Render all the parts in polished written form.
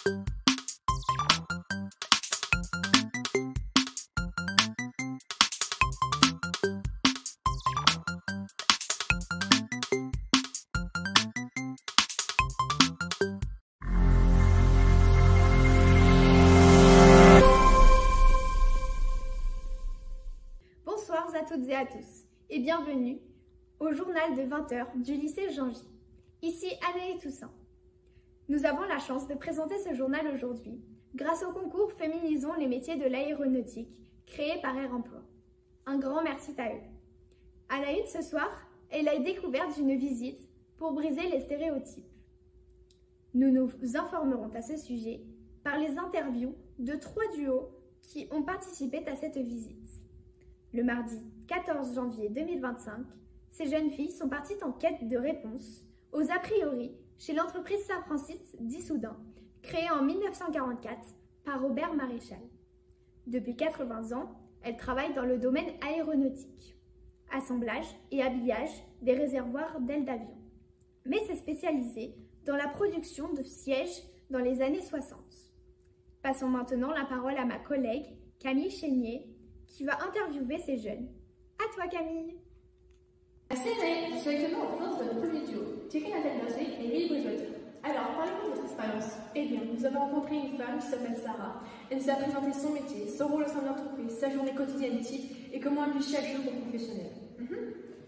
Bonsoir à toutes et à tous et bienvenue au journal de 20h du lycée Jean-Gy. Ici Anaïs Toussaint. Nous avons la chance de présenter ce journal aujourd'hui grâce au concours Féminisons les métiers de l'aéronautique créé par Air Emploi. Un grand merci à eux. À la une ce soir est la découverte d'une visite pour briser les stéréotypes. Nous nous informerons à ce sujet par les interviews de 3 duos qui ont participé à cette visite. Le mardi 14 janvier 2025, ces jeunes filles sont parties en quête de réponses aux a priori chez l'entreprise Saint-Francis d'Issoudun, créée en 1944 par Robert Maréchal. Depuis 80 ans, elles travaillent dans le domaine aéronautique, assemblage et habillage des réservoirs d'ailes d'avion. Mais c'est spécialisé dans la production de sièges dans les années 60. Passons maintenant la parole à ma collègue Camille Chénier, qui va interviewer ces jeunes. À toi Camille. Merci Anaïs, je suis actuellement en présence de notre premier duo, Thierry Nathalie et Émilie Bridgewater. Alors, parlez-nous de votre expérience. Eh bien, nous avons rencontré une femme qui s'appelle Sarah. Elle nous a présenté son métier, son rôle au sein de l'entreprise, sa journée quotidienne type et comment elle vit chaque jour comme professionnelle.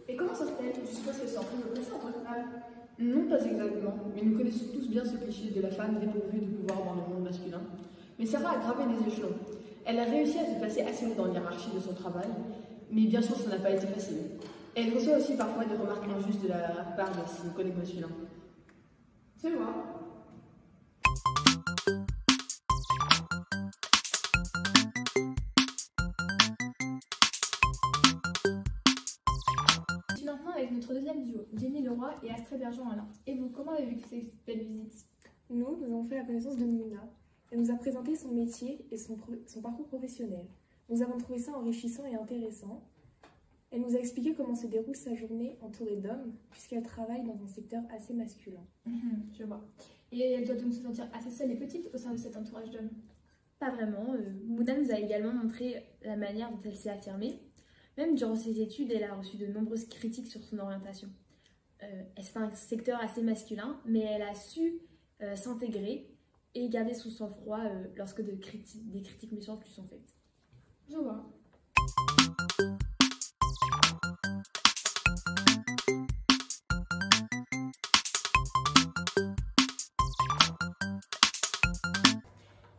Et comment ça se fait? Je suppose qu'elle s'est en train de me passer en tant que femme. Non, pas exactement, mais nous connaissons tous bien ce cliché de la femme dépourvue de pouvoir dans le monde masculin. Mais Sarah a gravé des échelons. Elle a réussi à se placer assez haut dans l'hiérarchie de son travail, mais bien sûr, ça n'a pas été facile. Elle reçoit aussi parfois des remarques injustes de la part de ses collègues masculins. C'est moi. Je suis maintenant avec notre deuxième duo, Jenny Leroy et Astrid Bergeron-Alain. Et vous, comment avez-vous vécu cette belle visite? Nous avons fait la connaissance de Mouna. Elle nous a présenté son métier et son parcours professionnel. Nous avons trouvé ça enrichissant et intéressant. Elle nous a expliqué comment se déroule sa journée entourée d'hommes, puisqu'elle travaille dans un secteur assez masculin. Je vois. Et elle doit donc se sentir assez seule et petite au sein de cet entourage d'hommes. Pas vraiment. Mouna nous a également montré la manière dont elle s'est affirmée. Même durant ses études, elle a reçu de nombreuses critiques sur son orientation. C'est un secteur assez masculin, mais elle a su s'intégrer et garder son sang-froid lorsque des critiques méchantes lui sont faites. Je vois.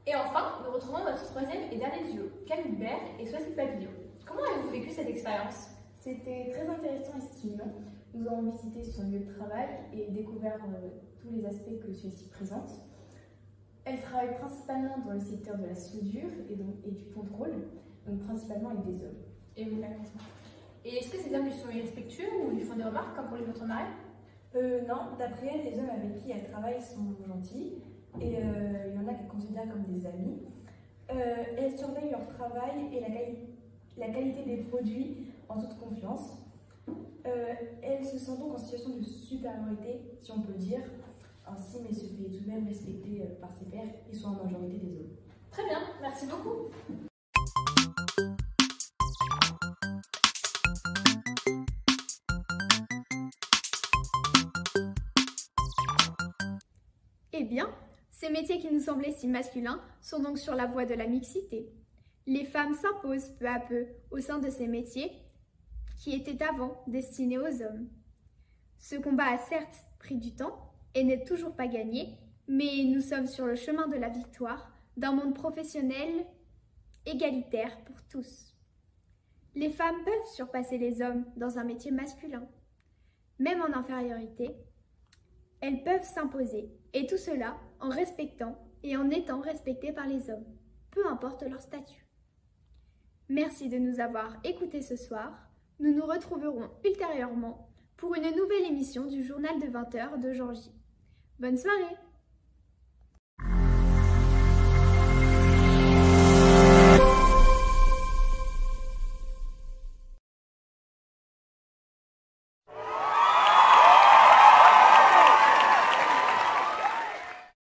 Et enfin, nous retrouvons notre troisième et dernier duo, Camille Bert et Soisy Papillon. Comment avez-vous vécu cette expérience? C'était très intéressant et stimulant. Nous avons visité son lieu de travail et découvert tous les aspects que celui-ci présente. Elle travaille principalement dans le secteur de la soudure et du contrôle, donc principalement avec des hommes. Et vous, et est-ce que ces hommes lui sont irrespectueux ou lui font des remarques comme pour les autres mariés? Non, d'après elle, les hommes avec qui elle travaille sont gentils et il y en a qu'elle considère comme des amis. Elle surveille leur travail et la qualité des produits en toute confiance. Elle se sent donc en situation de supériorité, si on peut dire, ainsi, mais se fait tout de même respecter par ses pairs qui sont en majorité des hommes. Très bien, merci beaucoup. Eh bien, ces métiers qui nous semblaient si masculins sont donc sur la voie de la mixité. Les femmes s'imposent peu à peu au sein de ces métiers qui étaient avant destinés aux hommes. Ce combat a certes pris du temps et n'est toujours pas gagné, mais nous sommes sur le chemin de la victoire d'un monde professionnel égalitaire pour tous. Les femmes peuvent surpasser les hommes dans un métier masculin. Même en infériorité, elles peuvent s'imposer, et tout cela en respectant et en étant respectées par les hommes, peu importe leur statut. Merci de nous avoir écoutés ce soir. Nous nous retrouverons ultérieurement pour une nouvelle émission du journal de 20h de Jean-Gy. Bonne soirée!